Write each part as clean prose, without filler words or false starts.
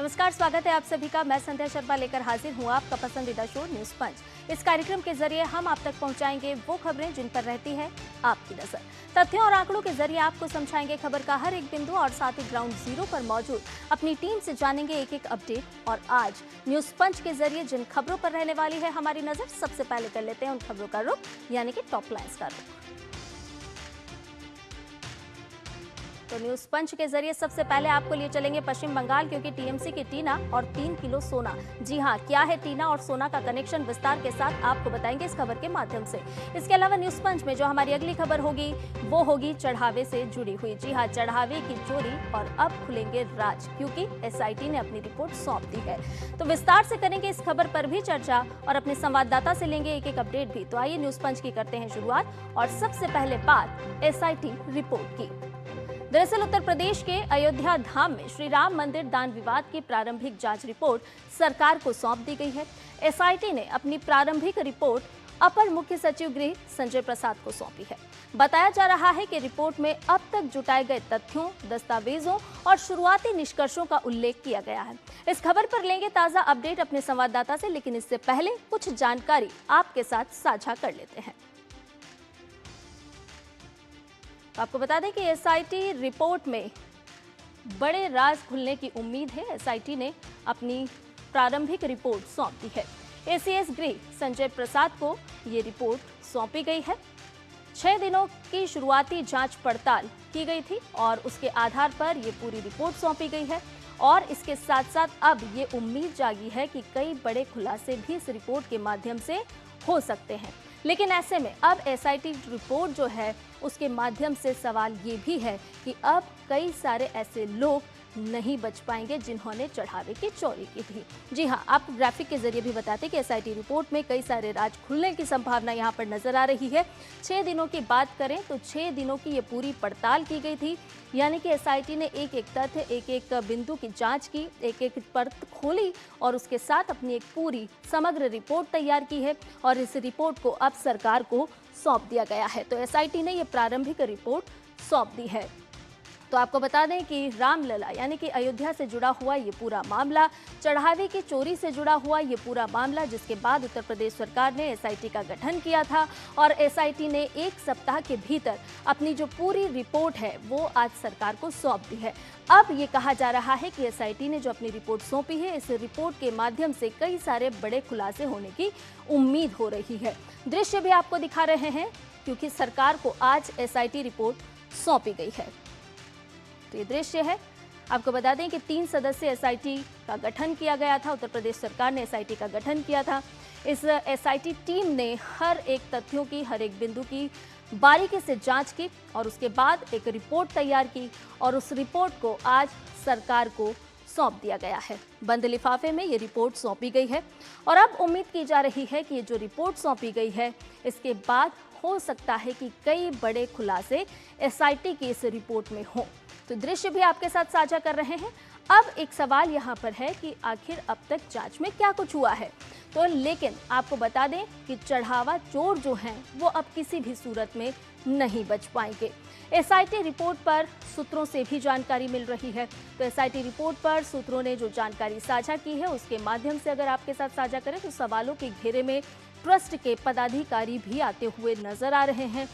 नमस्कार, स्वागत है आप सभी का। मैं संध्या शर्मा लेकर हाजिर हूँ आपका पसंदीदा शो न्यूज पंच। इस कार्यक्रम के जरिए हम आप तक पहुँचाएंगे वो खबरें जिन पर रहती है आपकी नजर। तथ्यों और आंकड़ों के जरिए आपको समझाएंगे खबर का हर एक बिंदु और साथ ही ग्राउंड जीरो पर मौजूद अपनी टीम से जानेंगे एक एक अपडेट। और आज न्यूज पंच के जरिए जिन खबरों पर रहने वाली है हमारी नजर, सबसे पहले कर लेते हैं उन खबरों का रुख, यानी कि टॉप लाइन्स का रुख। तो न्यूज पंच के जरिए सबसे पहले आपको लिए चलेंगे पश्चिम बंगाल, क्योंकि टीएमसी की टीना और 3 किलो सोना। जी हां, क्या है टीना और सोना का कनेक्शन, विस्तार के साथ आपको बताएंगे इस खबर के माध्यम से। इसके अलावा न्यूज पंच में जो हमारी अगली खबर होगी वो होगी चढ़ावे से जुड़ी हुई। जी हां, चढ़ावे की चोरी और अब खुलेंगे राज, क्योंकि एसआईटी ने अपनी रिपोर्ट सौंप दी है। तो विस्तार से करेंगे इस खबर पर भी चर्चा और अपने संवाददाता से लेंगे एक एक अपडेट भी। तो आइए न्यूज पंच की करते हैं शुरुआत और सबसे पहले बात एसआईटी रिपोर्ट की। दरअसल उत्तर प्रदेश के अयोध्या धाम में श्री राम मंदिर दान विवाद की प्रारंभिक जांच रिपोर्ट सरकार को सौंप दी गई है। एसआईटी ने अपनी प्रारंभिक रिपोर्ट अपर मुख्य सचिव गृह संजय प्रसाद को सौंपी है। बताया जा रहा है कि रिपोर्ट में अब तक जुटाए गए तथ्यों, दस्तावेजों और शुरुआती निष्कर्षों का उल्लेख किया गया है। इस खबर पर लेंगे ताजा अपडेट अपने संवाददाता से, लेकिन इससे पहले कुछ जानकारी आपके साथ साझा कर लेते हैं। आपको बता दें कि एसआईटी रिपोर्ट में बड़े राज खुलने की उम्मीद है। एसआईटी ने अपनी प्रारंभिक रिपोर्ट सौंप दी है। एसीएस गृह संजय प्रसाद को ये रिपोर्ट सौंपी गई है। 6 दिनों की शुरुआती जांच पड़ताल की गई थी और उसके आधार पर ये पूरी रिपोर्ट सौंपी गई है। और इसके साथ साथ अब ये उम्मीद जागी है कि कई बड़े खुलासे भी इस रिपोर्ट के माध्यम से हो सकते हैं। लेकिन ऐसे में अब एसआईटी रिपोर्ट जो है उसके माध्यम से सवाल ये भी है कि अब कई सारे ऐसे लोग नहीं बच पाएंगे जिन्होंने चढ़ावे की चोरी की थी। जी हां, आप ग्राफिक के जरिए भी बताते कि एसआईटी रिपोर्ट में कई सारे राज खुलने की संभावना यहां पर नजर आ रही है। 6 दिनों की बात करें तो 6 दिनों की ये पूरी पड़ताल की गई थी, यानी कि एसआईटी ने एक एक तथ्य, एक एक बिंदु की जांच की, एक एक परत खोली और उसके साथ अपनी एक पूरी समग्र रिपोर्ट तैयार की है और इस रिपोर्ट को अब सरकार को सौंप दिया गया है। तो एसआईटी ने ये प्रारंभिक रिपोर्ट सौंप दी है। तो आपको बता दें कि रामलला यानी कि अयोध्या से जुड़ा हुआ ये पूरा मामला, चढ़ावे की चोरी से जुड़ा हुआ ये पूरा मामला, जिसके बाद उत्तर प्रदेश सरकार ने एसआईटी का गठन किया था और एसआईटी ने 1 सप्ताह के भीतर अपनी जो पूरी रिपोर्ट है वो आज सरकार को सौंप दी है। अब ये कहा जा रहा है कि एसआईटी ने जो अपनी रिपोर्ट सौंपी है, इस रिपोर्ट के माध्यम से कई सारे बड़े खुलासे होने की उम्मीद हो रही है। दृश्य भी आपको दिखा रहे हैं, क्योंकि सरकार को आज एसआईटी रिपोर्ट सौंपी गई है। तो ये दृश्य है। आपको बता दें कि 3 सदस्यीय एसआईटी का गठन किया गया था। उत्तर प्रदेश सरकार ने एसआईटी का गठन किया था। इस एसआईटी टीम ने हर एक तथ्यों की, हर एक बिंदु की बारीकी से जांच की और उसके बाद एक रिपोर्ट तैयार की और उस रिपोर्ट को आज सरकार को सौंप दिया गया है। बंद लिफाफे में ये रिपोर्ट सौंपी गई है और अब उम्मीद की जा रही है कि ये जो रिपोर्ट सौंपी गई है, इसके बाद हो सकता है कि कई बड़े खुलासे एसआईटी की इस रिपोर्ट में हों। तो दृश्य भी आपके साथ साझा कर रहे हैं। अब एक सवाल यहाँ पर है कि आखिर अब तक जांच में क्या कुछ हुआ है। तो लेकिन आपको बता दें कि चढ़ावा चोर जो हैं वो अब किसी भी सूरत में नहीं बच पाएंगे। एसआईटी रिपोर्ट पर सूत्रों से भी जानकारी मिल रही है। तो एसआईटी रिपोर्ट पर सूत्रों ने जो जानकारी साझा की है उसके माध्यम से अगर आपके साथ साझा करें तो सवालों के घेरे में ट्रस्ट के पदाधिकारी भी आते हुए नजर आ रहे हैं।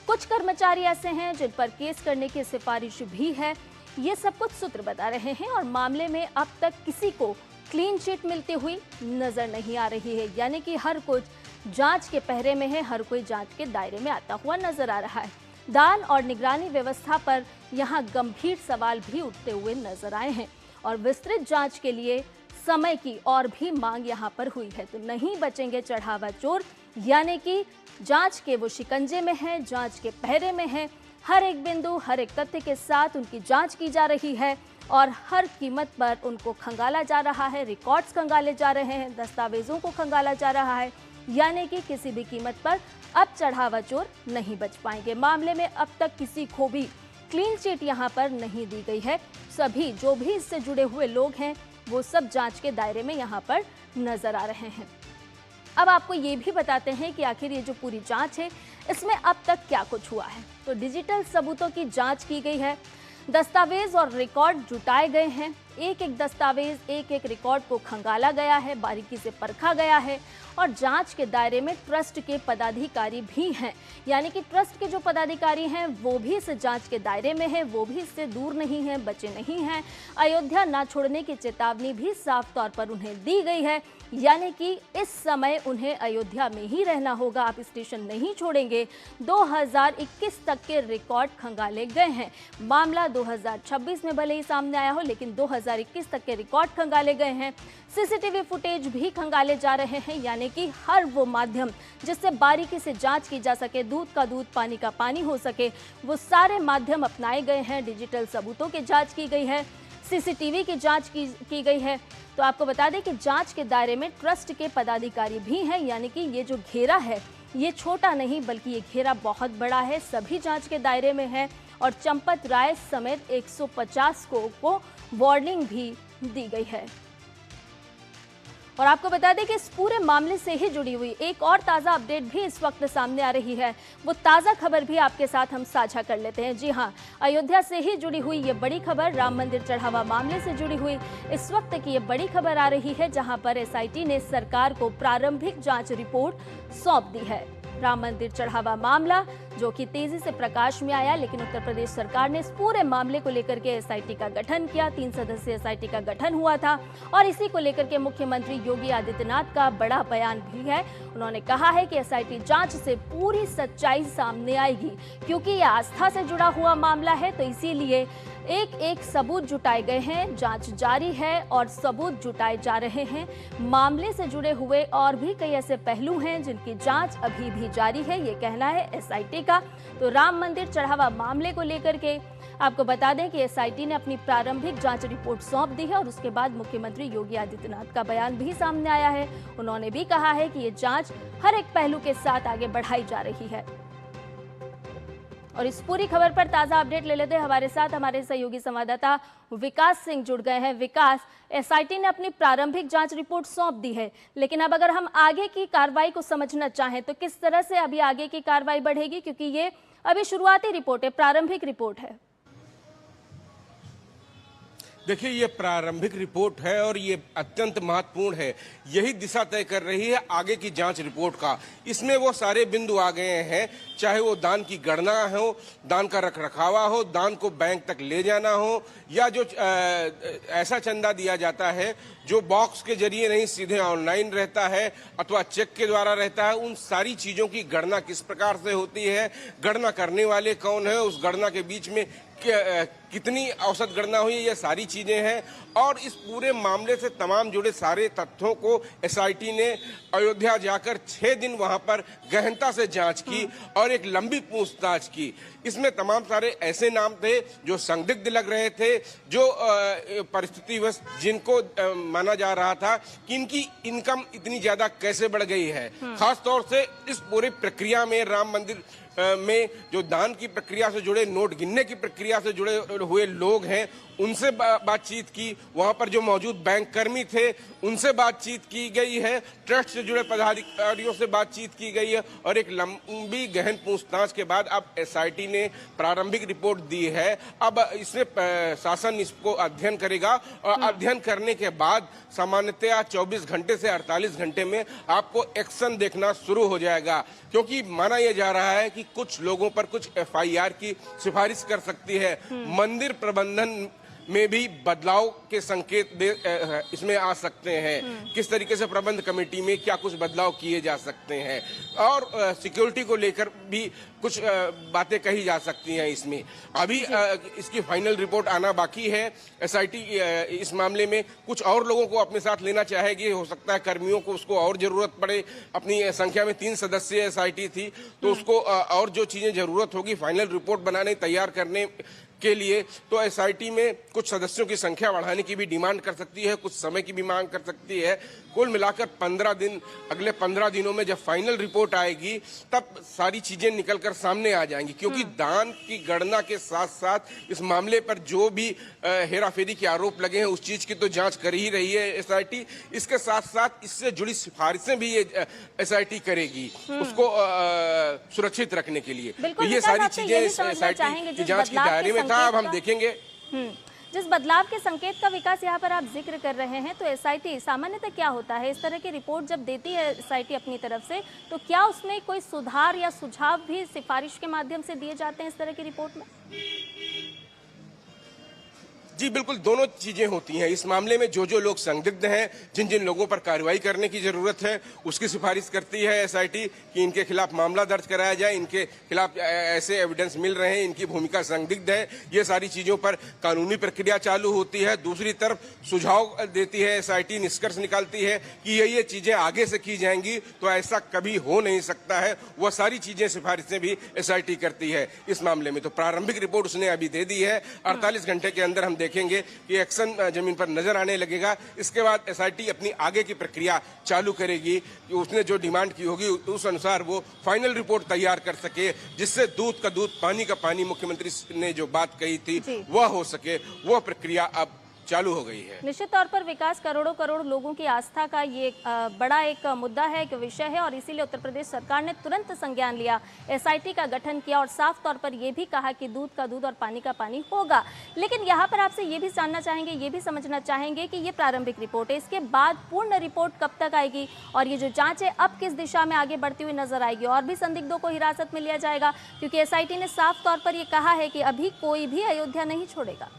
कुछ कर्मचारी ऐसे हैं जिन पर केस करने की सिफारिश भी है। ये सब कुछ सूत्र बता रहे हैं और मामले में अब तक किसी को क्लीन चिट मिलती हुई नजर नहीं आ रही है, यानी कि हर कुछ जांच के पहरे में है, हर कोई जांच के दायरे में आता हुआ नजर आ रहा है। दान और निगरानी व्यवस्था पर यहाँ गंभीर सवाल भी उठते हुए नजर आए हैं और विस्तृत जांच के लिए समय की और भी मांग यहाँ पर हुई है। तो नहीं बचेंगे चढ़ावा चोर, यानी कि जांच के वो शिकंजे में है, जांच के पहरे में है। हर एक बिंदु, हर एक तथ्य के साथ उनकी जांच की जा रही है और हर कीमत पर उनको खंगाला जा रहा है। रिकॉर्ड्स खंगाले जा रहे हैं, दस्तावेजों को खंगाला जा रहा है, यानी कि किसी भी कीमत पर अब चढ़ावा चोर नहीं बच पाएंगे। मामले में अब तक किसी को भी क्लीन चिट यहाँ पर नहीं दी गई है। सभी जो भी इससे जुड़े हुए लोग हैं वो सब जांच के दायरे में यहाँ पर नजर आ रहे हैं। अब आपको ये भी बताते हैं कि आखिर ये जो पूरी जांच है इसमें अब तक क्या कुछ हुआ है। तो डिजिटल सबूतों की जांच की गई है, दस्तावेज और रिकॉर्ड जुटाए गए हैं, एक एक दस्तावेज, एक एक रिकॉर्ड को खंगाला गया है, बारीकी से परखा गया है और जांच के दायरे में ट्रस्ट के पदाधिकारी भी हैं। यानी कि ट्रस्ट के जो पदाधिकारी हैं वो भी इस जांच के दायरे में है, वो भी इससे दूर नहीं है, बचे नहीं हैं। अयोध्या ना छोड़ने की चेतावनी भी साफ तौर पर उन्हें दी गई है, यानी कि इस समय उन्हें अयोध्या में ही रहना होगा, आप स्टेशन नहीं छोड़ेंगे। 2021 तक के रिकॉर्ड खंगाले गए हैं। मामला 2026 में भले ही सामने आया हो, लेकिन 2021 तक के रिकॉर्ड खंगाले गए हैं। सीसीटीवी फुटेज भी खंगाले जा रहे हैं, यानी कि हर वो माध्यम जिससे बारीकी से जांच की जा सके, दूध का दूध, पानी का पानी हो सके, वो सारे माध्यम अपनाए गए हैं। डिजिटल सबूतों की जांच की गई है, सीसीटीवी की जांच की गई है। तो आपको बता दें कि जांच के दायरे में ट्रस्ट के पदाधिकारी भी हैं, यानी कि ये जो घेरा है ये छोटा नहीं बल्कि ये घेरा बहुत बड़ा है, सभी जांच के दायरे में है। और चंपत राय समेत 150 को वार्निंग भी दी गई है। और आपको बता दें कि इस पूरे मामले से ही जुड़ी हुई एक और ताज़ा अपडेट भी इस वक्त सामने आ रही है। वो ताज़ा खबर भी आपके साथ हम साझा कर लेते हैं। जी हाँ, अयोध्या से ही जुड़ी हुई ये बड़ी खबर, राम मंदिर चढ़ावा मामले से जुड़ी हुई इस वक्त की ये बड़ी खबर आ रही है, जहां पर एसआईटी ने सरकार को प्रारंभिक जांच रिपोर्ट सौंप दी है। राम मंदिर चढ़ावा मामला जो कि तेजी से प्रकाश में आया, लेकिन उत्तर प्रदेश सरकार ने इस पूरे मामले को लेकर के एसआईटी का गठन किया। 3 सदस्यीय एसआईटी का गठन हुआ था और इसी को लेकर के मुख्यमंत्री योगी आदित्यनाथ का बड़ा बयान भी है। उन्होंने कहा है कि एसआईटी जांच से पूरी सच्चाई सामने आएगी, क्योंकि यह आस्था से जुड़ा हुआ मामला है, तो इसीलिए एक एक सबूत जुटाए गए हैं, जांच जारी है और सबूत जुटाए जा रहे हैं। मामले से जुड़े हुए और भी कई ऐसे पहलू हैं जिनकी जांच अभी भी जारी है, ये कहना है एसआईटी का। तो राम मंदिर चढ़ावा मामले को लेकर के आपको बता दें कि एसआईटी ने अपनी प्रारंभिक जांच रिपोर्ट सौंप दी है और उसके बाद मुख्यमंत्री योगी आदित्यनाथ का बयान भी सामने आया है। उन्होंने भी कहा है कि ये जांच हर एक पहलू के साथ आगे बढ़ाई जा रही है। और इस पूरी खबर पर ताजा अपडेट ले लेते हैं। हमारे साथ हमारे सहयोगी संवाददाता विकास सिंह जुड़ गए हैं। विकास, एसआईटी ने अपनी प्रारंभिक जांच रिपोर्ट सौंप दी है, लेकिन अब अगर हम आगे की कार्रवाई को समझना चाहें तो किस तरह से अभी आगे की कार्रवाई बढ़ेगी, क्योंकि ये अभी शुरुआती रिपोर्ट है, प्रारंभिक रिपोर्ट है। देखिए, ये प्रारंभिक रिपोर्ट है और ये अत्यंत महत्वपूर्ण है। यही दिशा तय कर रही है आगे की जांच रिपोर्ट का। इसमें वो सारे बिंदु आ गए हैं, चाहे वो दान की गणना हो, दान का रखरखावा हो, दान को बैंक तक ले जाना हो, या जो ऐसा चंदा दिया जाता है जो बॉक्स के जरिए नहीं सीधे ऑनलाइन रहता है अथवा चेक के द्वारा रहता है, उन सारी चीजों की गणना किस प्रकार से होती है, गणना करने वाले कौन है, उस गणना के बीच में कितनी औसत गणना हुई, ये सारी चीजें हैं। और इस पूरे मामले से तमाम जुड़े सारे तथ्यों को एसआईटी ने अयोध्या जाकर 6 दिन वहां पर गहनता से जांच की और एक लंबी पूछताछ की। इसमें तमाम सारे ऐसे नाम थे जो संदिग्ध लग रहे थे, जो परिस्थितिवश जिनको माना जा रहा था कि इनकी इनकम इतनी ज्यादा कैसे बढ़ गई है। खास तौर से इस पूरी प्रक्रिया में राम मंदिर में जो दान की प्रक्रिया से जुड़े, नोट गिनने की प्रक्रिया से जुड़े हुए लोग हैं, उनसे बातचीत की। वहां पर जो मौजूद बैंक कर्मी थे उनसे बातचीत की गई है, ट्रस्ट से जुड़े पदाधिकारियों से बातचीत की गई है और एक लंबी गहन पूछताछ के बाद अब एसआईटी ने प्रारंभिक रिपोर्ट दी है। अब इसमें शासन इसको अध्ययन करेगा और अध्ययन करने के बाद सामान्यतया 24 घंटे से 48 घंटे में आपको एक्शन देखना शुरू हो जाएगा, क्योंकि माना यह जा रहा है कि कुछ लोगों पर कुछ एफआईआर की सिफारिश कर सकती है। मंदिर प्रबंधन में भी बदलाव के संकेत इसमें आ सकते हैं। किस तरीके से प्रबंध कमेटी में क्या कुछ बदलाव किए जा सकते हैं और सिक्योरिटी को लेकर भी कुछ बातें कही जा सकती हैं। इसमें अभी इसकी फाइनल रिपोर्ट आना बाकी है। एसआईटी इस मामले में कुछ और लोगों को अपने साथ लेना चाहेगी, हो सकता है कर्मियों को उसको और जरूरत पड़े। अपनी संख्या में 3 सदस्यीय एसआईटी थी, तो उसको और जो चीजें जरूरत होगी फाइनल रिपोर्ट बनाने तैयार करने के लिए, तो एसआईटी में कुछ सदस्यों की संख्या बढ़ाने की भी डिमांड कर सकती है, कुछ समय की भी मांग कर सकती है। कुल मिलाकर 15 दिन, अगले 15 दिनों में जब फाइनल रिपोर्ट आएगी तब सारी चीजें निकलकर सामने आ जाएंगी, क्योंकि दान की गणना के साथ साथ इस मामले पर जो भी हेराफेरी के आरोप लगे हैं उस चीज की तो जांच कर ही रही है एसआईटी। इसके साथ साथ इससे जुड़ी सिफारिशें भी ये एसआईटी करेगी उसको सुरक्षित रखने के लिए। तो ये सारी चीजें एसआईटी की जांच के दायरे में था। अब हम देखेंगे। जिस बदलाव के संकेत का विकास यहाँ पर आप जिक्र कर रहे हैं, तो एसआईटी सामान्यतः क्या होता है, इस तरह की रिपोर्ट जब देती है एसआईटी अपनी तरफ से, तो क्या उसमें कोई सुधार या सुझाव भी सिफारिश के माध्यम से दिए जाते हैं इस तरह की रिपोर्ट में? जी बिल्कुल, दोनों चीजें होती हैं। इस मामले में जो लोग संदिग्ध हैं, जिन जिन लोगों पर कार्रवाई करने की जरूरत है, उसकी सिफारिश करती है एसआईटी कि इनके खिलाफ मामला दर्ज कराया जाए, इनके खिलाफ ऐसे एविडेंस मिल रहे हैं, इनकी भूमिका संदिग्ध है, ये सारी चीजों पर कानूनी प्रक्रिया चालू होती है। दूसरी तरफ सुझाव देती है एसआईटी, निष्कर्ष निकालती है कि ये चीजें आगे से की जाएंगी तो ऐसा कभी हो नहीं सकता है। वह सारी चीजें, सिफारिशें भी एसआईटी करती है। इस मामले में तो प्रारंभिक रिपोर्ट उसने अभी दे दी है। 48 घंटे के अंदर हम देखेंगे कि एक्शन जमीन पर नजर आने लगेगा। इसके बाद एसआईटी अपनी आगे की प्रक्रिया चालू करेगी कि उसने जो डिमांड की होगी उस अनुसार वो फाइनल रिपोर्ट तैयार कर सके, जिससे दूध का दूध पानी का पानी, मुख्यमंत्री ने जो बात कही थी वह हो सके। वह प्रक्रिया अब चालू हो गई है। निश्चित तौर पर विकास करोड़ों करोड़ लोगों की आस्था का ये बड़ा एक मुद्दा है, एक विषय है, और इसीलिए उत्तर प्रदेश सरकार ने तुरंत संज्ञान लिया, एसआईटी का गठन किया और साफ तौर पर यह भी कहा कि दूध का दूध और पानी का पानी होगा। लेकिन यहाँ पर आपसे ये भी जानना चाहेंगे, ये भी समझना चाहेंगे कि ये प्रारंभिक रिपोर्ट है, इसके बाद पूर्ण रिपोर्ट कब तक आएगी और ये जो जांच है अब किस दिशा में आगे बढ़ती हुई नजर आएगी, और भी संदिग्धों को हिरासत में लिया जाएगा? क्योंकि एसआईटी ने साफ तौर पर यह कहा है कि अभी कोई भी अयोध्या नहीं छोड़ेगा।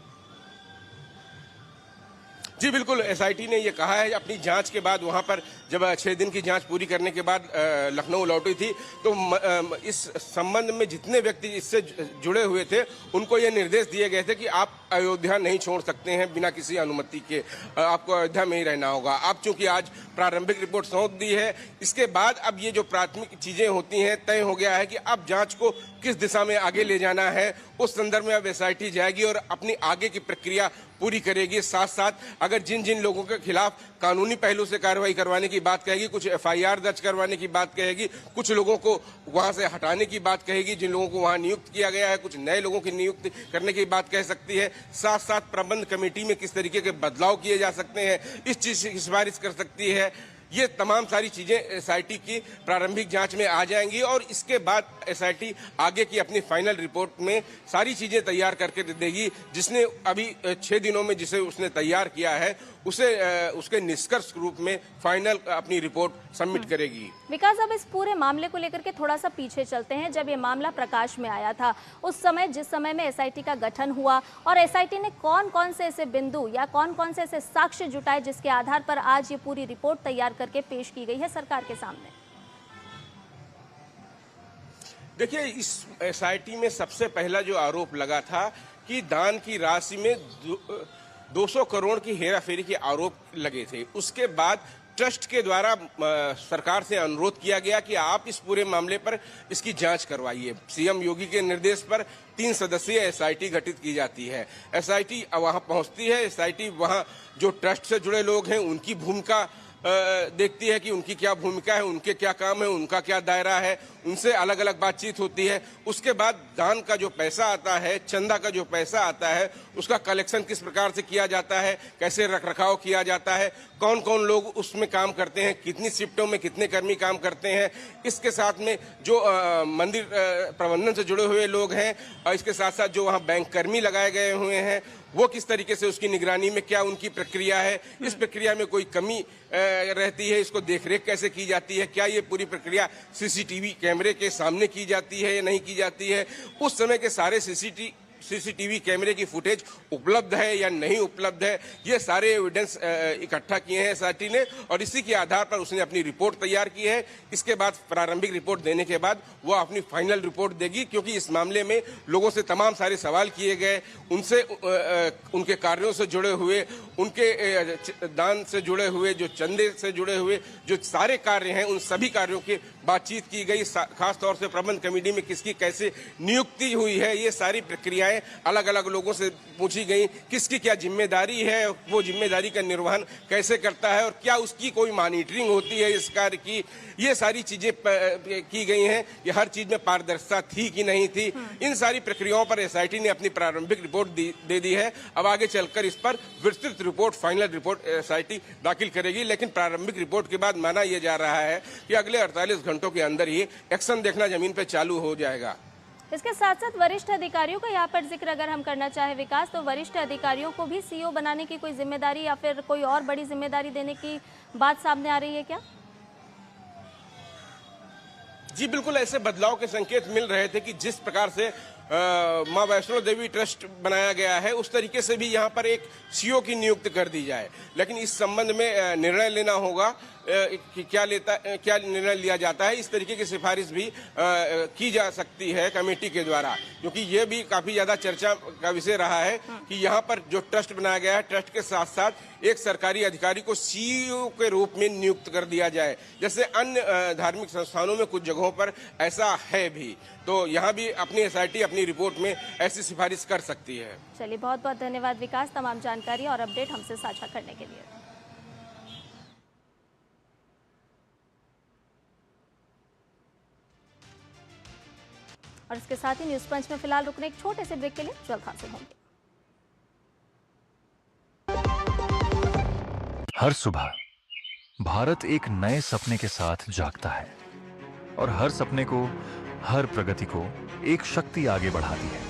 जी बिल्कुल, एसआईटी ने ये कहा है। अपनी जांच के बाद वहां पर जब 6 दिन की जांच पूरी करने के बाद लखनऊ लौटी थी, तो इस संबंध में जितने व्यक्ति इससे जुड़े हुए थे उनको ये निर्देश दिए गए थे कि आप अयोध्या नहीं छोड़ सकते हैं बिना किसी अनुमति के, आपको अयोध्या में ही रहना होगा। अब चूंकि आज प्रारंभिक रिपोर्ट सौंप दी है, इसके बाद अब ये जो प्राथमिक चीजें होती हैं, तय हो गया है कि अब जांच को किस दिशा में आगे ले जाना है। उस संदर्भ में अब एसआईटी जाएगी और अपनी आगे की प्रक्रिया पूरी करेगी। साथ साथ अगर जिन जिन लोगों के खिलाफ कानूनी पहलू से कार्रवाई करवाने की बात कहेगी, कुछ एफआईआर दर्ज करवाने की बात कहेगी, कुछ लोगों को वहां से हटाने की बात कहेगी, जिन लोगों को वहां नियुक्त किया गया है कुछ नए लोगों की नियुक्ति करने की बात कह सकती है। साथ साथ प्रबंध कमेटी में किस तरीके के बदलाव किए जा सकते हैं, इस चीज की सिफारिश कर सकती है। ये तमाम सारी चीजें एसआईटी की प्रारंभिक जांच में आ जाएंगी और इसके बाद एसआईटी आगे की अपनी फाइनल रिपोर्ट में सारी चीजें तैयार करके देगी। जिसने अभी 6 दिनों में जिसे उसने तैयार किया है उसे उसके निष्कर्ष रूप में फाइनल अपनी रिपोर्ट सबमिट करेगी। विकास, अब इस पूरे मामले को लेकर के थोड़ा सा पीछे चलते हैं। जब ये मामला प्रकाश में आया था, उस समय जिस समय में एसआईटी का गठन हुआ, और एसआईटी ने कौन कौन से ऐसे बिंदु या कौन कौन से ऐसे साक्ष्य जुटाए जिसके आधार पर आज ये पूरी रिपोर्ट तैयार करके पेश की गई है सरकार के सामने? देखिए, इस एसआईटी में सबसे पहला जो आरोप लगा था कि दान की राशि में 200 करोड़ की हेराफेरी के आरोप लगे थे। उसके बाद ट्रस्ट के द्वारा सरकार से अनुरोध किया गया कि आप इस पूरे मामले पर इसकी जांच करवाइए। सीएम योगी के निर्देश पर 3 सदस्यीय एसआईटी गठित की जाती है। एसआईटी वहां पहुंचती है। एसआईटी वहां जो ट्रस्ट से जुड़े लोग हैं उनकी भूमिका देखती है कि उनकी क्या भूमिका है, उनके क्या काम है, उनका क्या दायरा है, उनसे अलग अलग बातचीत होती है। उसके बाद दान का जो पैसा आता है, चंदा का जो पैसा आता है, उसका कलेक्शन किस प्रकार से किया जाता है, कैसे रखरखाव किया जाता है, कौन कौन लोग उसमें काम करते हैं, कितनी शिफ्टों में कितने कर्मी काम करते हैं। इसके साथ में जो मंदिर प्रबंधन से जुड़े हुए लोग हैं और इसके साथ साथ जो वहाँ बैंक कर्मी लगाए गए हुए हैं, वो किस तरीके से उसकी निगरानी में क्या उनकी प्रक्रिया है, इस प्रक्रिया में कोई कमी रहती है, इसको देखरेख कैसे की जाती है, क्या ये पूरी प्रक्रिया सीसीटीवी कैमरे के सामने की जाती है या नहीं की जाती है, उस समय के सारे सीसीटीवी कैमरे की फुटेज उपलब्ध है या नहीं उपलब्ध है, ये सारे एविडेंस इकट्ठा किए हैं एसआईटी ने और इसी के आधार पर उसने अपनी रिपोर्ट तैयार की है। इसके बाद प्रारंभिक रिपोर्ट देने के बाद वो अपनी फाइनल रिपोर्ट देगी, क्योंकि इस मामले में लोगों से तमाम सारे सवाल किए गए, उनसे उनके कार्यों से जुड़े हुए, उनके दान से जुड़े हुए, जो चंदे से जुड़े हुए जो सारे कार्य हैं, उन सभी कार्यों की बातचीत की गई। खास तौर से प्रबंध कमेटी में किसकी कैसे नियुक्ति हुई है, ये सारी प्रक्रियाएं अलग अलग लोगों से पूछी गई। किसकी क्या जिम्मेदारी है, वो जिम्मेदारी का निर्वहन कैसे करता है और क्या उसकी कोई मॉनिटरिंग होती है इस कार्य की, ये सारी चीजें की गई हैं। ये हर चीज में पारदर्शिता थी कि नहीं थी, इन सारी प्रक्रियाओं पर एसआईटी ने अपनी प्रारंभिक रिपोर्ट दे दी है। अब आगे चलकर इस पर विस्तृत रिपोर्ट, फाइनल रिपोर्ट एसआईटी दाखिल करेगी। लेकिन प्रारंभिक रिपोर्ट के बाद माना यह जा रहा है कि अगले 48 घंटों के अंदर ही एक्शन देखना जमीन पर चालू हो जाएगा। इसके साथ साथ वरिष्ठ अधिकारियों का यहाँ पर जिक्र अगर हम करना चाहे विकास, तो वरिष्ठ अधिकारियों को भी सीईओ बनाने की कोई जिम्मेदारी या फिर कोई और बड़ी जिम्मेदारी देने की बात सामने आ रही है क्या? जी बिल्कुल, ऐसे बदलाव के संकेत मिल रहे थे कि जिस प्रकार से मां वैष्णो देवी ट्रस्ट बनाया गया है उस तरीके से भी यहाँ पर एक सीईओ की नियुक्ति कर दी जाए। लेकिन इस संबंध में निर्णय लेना होगा कि क्या निर्णय लिया जाता है। इस तरीके की सिफारिश भी की जा सकती है कमेटी के द्वारा, क्योंकि ये भी काफी ज्यादा चर्चा का विषय रहा है कि यहाँ पर जो ट्रस्ट बनाया गया है, ट्रस्ट के साथ साथ एक सरकारी अधिकारी को सीईओ के रूप में नियुक्त कर दिया जाए, जैसे अन्य धार्मिक संस्थानों में कुछ जगहों पर ऐसा है भी। तो यहाँ भी अपनी एसआईटी अपनी रिपोर्ट में ऐसी सिफारिश कर सकती है। चलिए, बहुत बहुत धन्यवाद विकास, तमाम जानकारी और अपडेट हमसे साझा करने के लिए। और इसके साथ ही न्यूज पंच में फिलहाल रुकने एक छोटे से ब्रेक के लिए जल्द हाजिर होंगे। हर सुबह भारत एक नए सपने के साथ जागता है और हर सपने को, हर प्रगति को एक शक्ति आगे बढ़ाती है।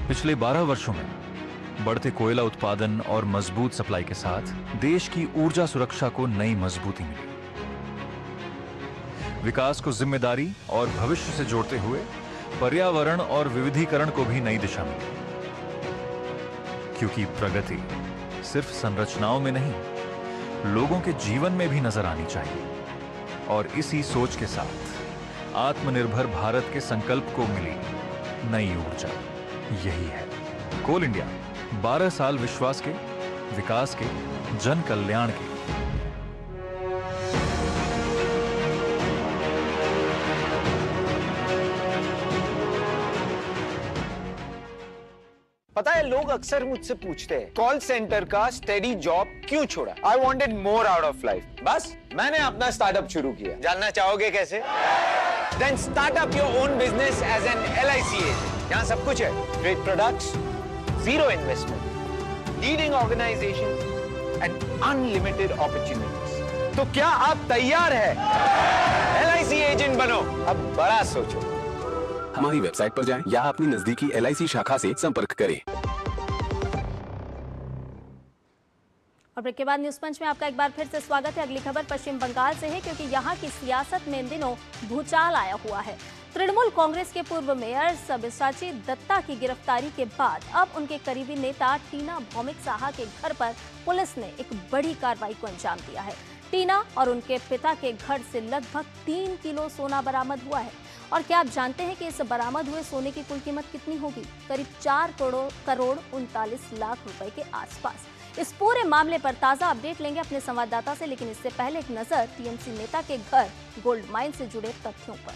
पिछले 12 वर्षों में बढ़ते कोयला उत्पादन और मजबूत सप्लाई के साथ देश की ऊर्जा सुरक्षा को नई मजबूती मिली। विकास को जिम्मेदारी और भविष्य से जोड़ते हुए पर्यावरण और विविधीकरण को भी नई दिशा मिली, क्योंकि प्रगति सिर्फ संरचनाओं में नहीं, लोगों के जीवन में भी नजर आनी चाहिए। और इसी सोच के साथ आत्मनिर्भर भारत के संकल्प को मिली नई ऊर्जा। यही है कोल इंडिया, 12 साल विश्वास के, विकास के, जन कल्याण के। पता है, लोग अक्सर मुझसे पूछते हैं कॉल सेंटर का स्टेडी जॉब क्यों छोड़ा। I wanted more out of life. बस मैंने अपना स्टार्टअप शुरू किया। जानना चाहोगे कैसे? Then start up your own business as an LIC agent. यहाँ सब कुछ है, great products, zero investment, leading organisation and unlimited opportunities. तो क्या आप तैयार है LIC एजेंट बनो? अब बड़ा सोचो। हमारी वेबसाइट पर जाएं या अपनी नजदीकी LIC शाखा से संपर्क करें। और ब्रेक के बाद न्यूज पंच में आपका एक बार फिर से स्वागत है। अगली खबर पश्चिम बंगाल से है, क्योंकि यहाँ की सियासत में इन दिनों भूचाल आया हुआ है। तृणमूल कांग्रेस के पूर्व मेयर सब्यसाची दत्ता की गिरफ्तारी के बाद अब उनके करीबी नेता टीना भौमिक साहा के घर पर पुलिस ने एक बड़ी कार्रवाई को अंजाम दिया है। टीना और उनके पिता के घर से लगभग 3 किलो सोना बरामद हुआ है। और क्या आप जानते हैं कि इस बरामद हुए सोने की कुल कीमत कितनी होगी? करीब 4 करोड़ 39 लाख रुपए के आसपास। इस पूरे मामले पर ताजा अपडेट लेंगे अपने संवाददाता से, लेकिन इससे पहले एक नजर टीएमसी नेता के घर गोल्ड माइन से जुड़े तथ्यों पर।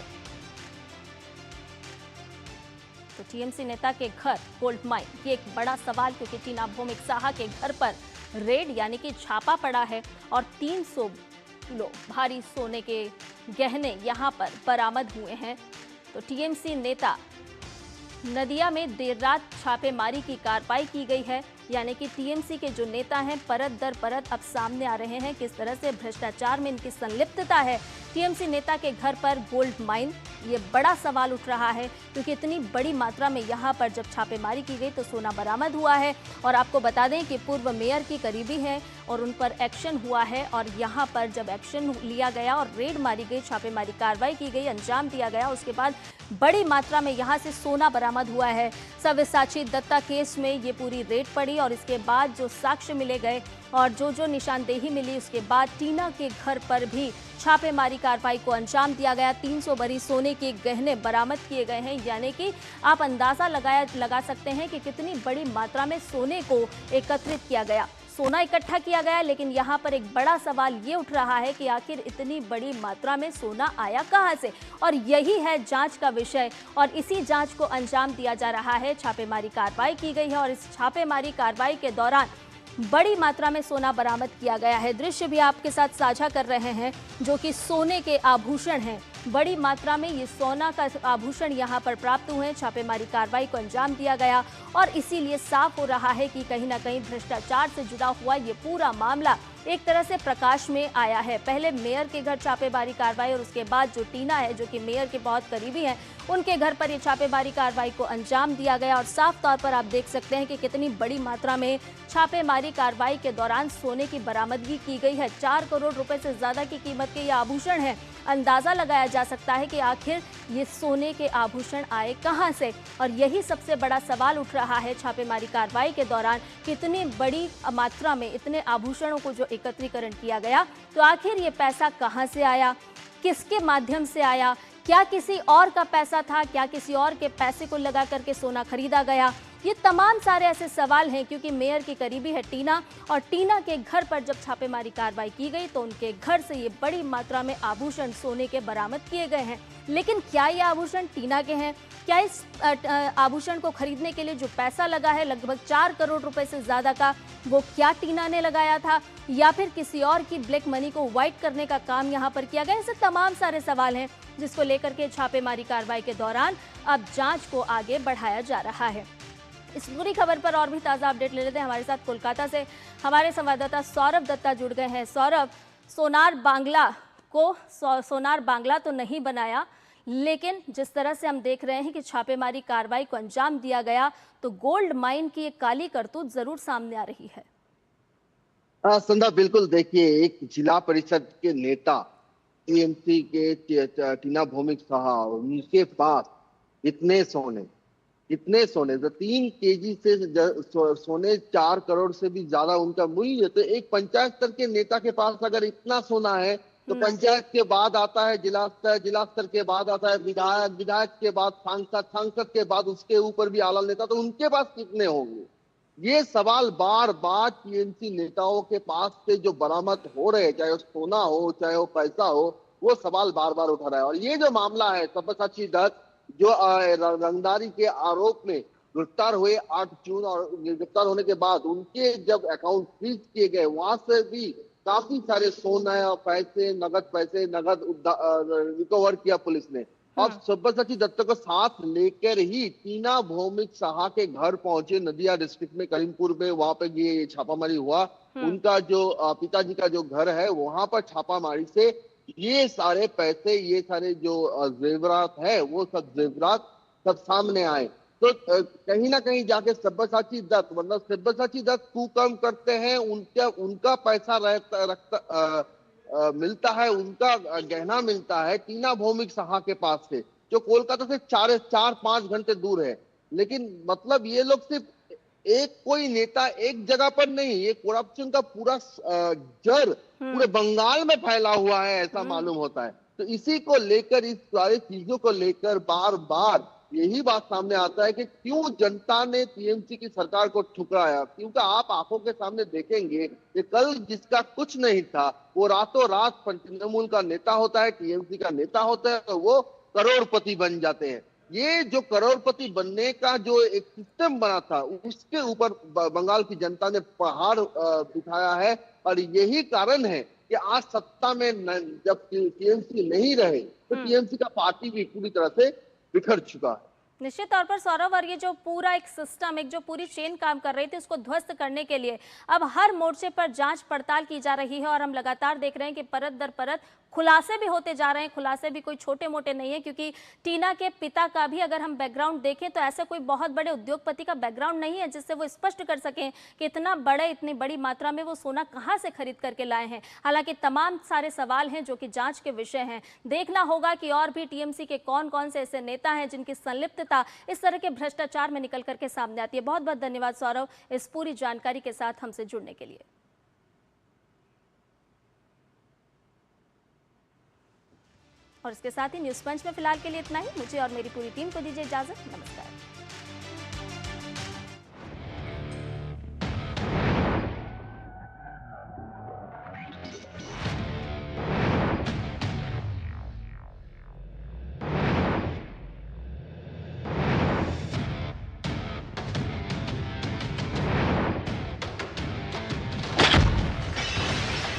तो टीएमसी नेता के घर गोल्ड माइन, ये एक बड़ा सवाल, क्योंकि टीना भौमिक साहा के घर पर रेड यानी कि छापा पड़ा है और 300 किलो भारी सोने के गहने यहां पर बरामद हुए हैं। तो टीएमसी नेता नदिया में देर रात छापेमारी की कार्रवाई की गई है, यानी कि टीएमसी के जो नेता हैं परत दर परत अब सामने आ रहे हैं किस तरह से भ्रष्टाचार में इनकी संलिप्तता है। टीएमसी नेता के घर पर गोल्ड माइन, ये बड़ा सवाल उठ रहा है, क्योंकि इतनी बड़ी मात्रा में यहाँ पर जब छापेमारी की गई तो सोना बरामद हुआ है। और आपको बता दें कि पूर्व मेयर की करीबी है और उन पर एक्शन हुआ है, और यहाँ पर जब एक्शन लिया गया और रेड मारी गई, छापेमारी कार्रवाई की गई, अंजाम दिया गया, उसके बाद बड़ी मात्रा में यहाँ से सोना बरामद हुआ है। सब्यसाची दत्ता केस में ये पूरी रेड पड़ी और इसके बाद जो साक्ष्य मिले गए और जो निशानदेही मिली, उसके बाद टीना के घर पर भी छापेमारी कार्रवाई को अंजाम दिया गया। 300 भरी सोने के गहने बरामद किए गए हैं, यानी कि आप अंदाजा लगा सकते हैं कि कितनी बड़ी मात्रा में सोने को एकत्रित किया गया, सोना इकट्ठा किया गया। लेकिन यहाँ पर एक बड़ा सवाल ये उठ रहा है कि आखिर इतनी बड़ी मात्रा में सोना आया कहाँ से, और यही है जांच का विषय और इसी जांच को अंजाम दिया जा रहा है। छापेमारी कार्रवाई की गई है और इस छापेमारी कार्रवाई के दौरान बड़ी मात्रा में सोना बरामद किया गया है। दृश्य भी आपके साथ साझा कर रहे हैं, जो कि सोने के आभूषण हैं। बड़ी मात्रा में ये सोना का आभूषण यहाँ पर प्राप्त हुए हैं। छापेमारी कार्रवाई को अंजाम दिया गया और इसीलिए साफ हो रहा है कि कहीं ना कहीं भ्रष्टाचार से जुड़ा हुआ ये पूरा मामला एक तरह से प्रकाश में आया है। पहले मेयर के घर छापेमारी कार्रवाई और उसके बाद जो टीना है, जो कि मेयर के बहुत करीबी हैं, उनके घर पर ये छापेमारी कार्रवाई को अंजाम दिया गया और साफ तौर पर आप देख सकते हैं कि कितनी बड़ी मात्रा में छापेमारी कार्रवाई के दौरान सोने की बरामदगी की गई है। 4 करोड़ रुपए से ज्यादा की कीमत के ये आभूषण हैं। अंदाजा लगाया जा सकता है कि आखिर ये सोने के आभूषण आए कहां से, और यही सबसे बड़ा सवाल उठ रहा है छापेमारी कार्रवाई के दौरान। कितनी बड़ी मात्रा में इतने आभूषणों को जो एकत्रीकरण किया गया, तो आखिर ये पैसा कहां से आया, किसके माध्यम से आया, क्या किसी और का पैसा था, क्या किसी और के पैसे को लगा करके सोना खरीदा गया। ये तमाम सारे ऐसे सवाल हैं क्योंकि मेयर की करीबी है टीना, और टीना के घर पर जब छापेमारी कार्रवाई की गई तो उनके घर से ये बड़ी मात्रा में आभूषण सोने के बरामद किए गए हैं। लेकिन क्या ये आभूषण टीना के हैं? क्या इस आभूषण को खरीदने के लिए जो पैसा लगा है लगभग 4 करोड़ रुपए से ज्यादा का, वो क्या टीना ने लगाया था या फिर किसी और की ब्लैक मनी को व्हाइट करने का काम यहाँ पर किया गया? ऐसे तमाम सारे सवाल हैं जिसको लेकर के छापेमारी कार्रवाई के दौरान अब जांच को आगे बढ़ाया जा रहा है। इस पूरी खबर पर और भी ताज़ा अपडेट ले लेते हैं। हमारे साथ कोलकाता से हमारे संवाददाता सौरभ दत्ता जुड़ गए हैं। सौरभ, सोनार बांग्ला तो नहीं बनाया, लेकिन जिस तरह से हम देख रहे हैं कि छापेमारी कार्रवाई को अंजाम दिया गया, तो गोल्ड माइन की एक काली करतूत जरूर सामने आ रही है। संध्या, बिल्कुल। देखिए, एक जिला परिषद के नेता टीएमसी के टीना भौमिक साहब, उनके पास इतने सोने तो 3 केजी से सोने 4 करोड़ से भी ज्यादा उनका मूल्य। तो एक पंचायत स्तर के नेता के पास अगर इतना सोना है तो पंचायत के बाद आता है जिला स्तर के बाद आता है विधायक के बाद सांसद के बाद उसके ऊपर भी आला नेता, तो उनके पास कितने होंगे? ये सवाल बार बार टीएमसी नेताओं के पास से जो बरामद हो रहे, चाहे वो सोना हो चाहे वो पैसा हो, वो सवाल बार बार उठा रहा है। और ये जो मामला है, सब्यसाची दत्त जो रंगदारी के आरोप में गिरफ्तार हुए 8 जून, और गिरफ्तार होने के बाद उनके जब अकाउंट फ्रीज किए गए, वहां से भी काफी सारे सोना पैसे, नगद रिकवर किया पुलिस ने। अब सब्यसाची दत्त को साथ लेकर ही टीना भौमिक साहा के घर पहुंचे नदिया डिस्ट्रिक्ट में, करीमपुर में। वहां पे ये छापामारी हुआ। उनका जो पिताजी का जो घर है, वहां पर छापामारी से ये सारे पैसे, ये सारे जो जेवरात है, वो सब जेवरात सब सामने आए। तो कहीं ना कहीं जाके सब्यसाची दत्त, मतलब सब्यसाची दत्त कुकर्म करते हैं, उनका पैसा मिलता है, उनका गहना मिलता है टीना भौमिक साहा के पास से, जो कोलकाता से 4-5 घंटे दूर है। लेकिन मतलब ये लोग सिर्फ कोई नेता एक जगह पर नहीं, ये करप्शन का पूरा जड़ पूरे बंगाल में फैला हुआ है, ऐसा मालूम होता है। तो इसी को लेकर, इस सारी चीजों को लेकर बार बार यही बात सामने आता है कि क्यों जनता ने टीएमसी की सरकार को ठुकराया। क्योंकि आप आंखों के सामने देखेंगे कि कल जिसका कुछ नहीं था, वो रातों रात तृणमूल का नेता होता है, टीएमसी का नेता होता है, तो वो करोड़पति बन जाते हैं। ये जो करोड़पति बनने का जो एक सिस्टम बना था, उसके ऊपर बंगाल की जनता ने पहाड़ बिठाया है। और यही कारण है कि आज सत्ता में जब टीएमसी नहीं रहे, तो टीएमसी का पार्टी भी पूरी तरह से बिखर चुका है। निश्चित तौर पर सौरभ, और ये जो पूरा एक सिस्टम, एक जो पूरी चेन काम कर रही थी, उसको ध्वस्त करने के लिए अब हर मोर्चे पर जांच पड़ताल की जा रही है। और हम लगातार देख रहे हैं कि परत दर परत खुलासे भी होते जा रहे हैं। खुलासे भी कोई छोटे मोटे नहीं है, क्योंकि टीना के पिता का भी अगर हम बैकग्राउंड देखें तो ऐसा कोई बहुत बड़े उद्योगपति का बैकग्राउंड नहीं है जिससे वो स्पष्ट कर सकें कि इतनी बड़ी मात्रा में वो सोना कहाँ से खरीद करके लाए हैं। हालांकि तमाम सारे सवाल हैं जो कि जांच के विषय हैं। देखना होगा कि और भी टीएमसी के कौन कौन से ऐसे नेता हैं जिनकी संलिप्तता इस तरह के भ्रष्टाचार में निकल करके सामने आती है। बहुत बहुत धन्यवाद सौरभ, इस पूरी जानकारी के साथ हमसे जुड़ने के लिए। और इसके साथ ही न्यूज़ पंच में फिलहाल के लिए इतना ही। मुझे और मेरी पूरी टीम को दीजिए इजाजत। नमस्कार।